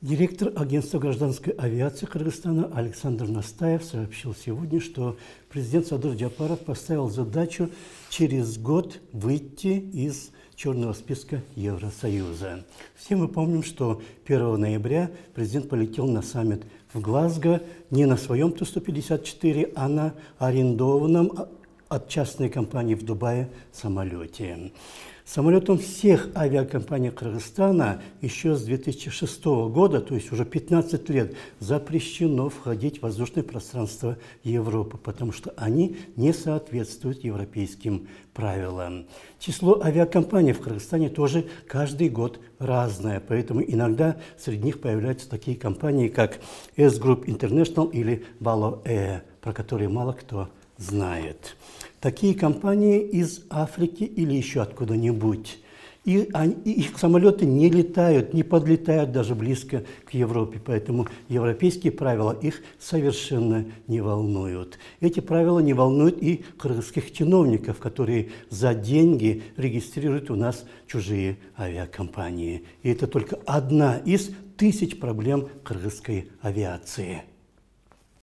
Директор агентства гражданской авиации Кыргызстана Александр Настаев сообщил сегодня, что президент Садыр Джапаров поставил задачу через год выйти из черного списка Евросоюза. Все мы помним, что 1 ноября президент полетел на саммит в Глазго не на своем Ту-154, а на арендованном от частной компании в Дубае самолете. Самолетом всех авиакомпаний Кыргызстана еще с 2006 года, то есть уже 15 лет, запрещено входить в воздушное пространство Европы, потому что они не соответствуют европейским правилам. Число авиакомпаний в Кыргызстане тоже каждый год разное, поэтому иногда среди них появляются такие компании, как S-Group International или Balo Air, про которые мало кто знает. Такие компании из Африки или еще откуда-нибудь. И их самолеты не летают, не подлетают даже близко к Европе, поэтому европейские правила их совершенно не волнуют. Эти правила не волнуют и кыргызских чиновников, которые за деньги регистрируют у нас чужие авиакомпании. И это только одна из тысяч проблем кыргызской авиации.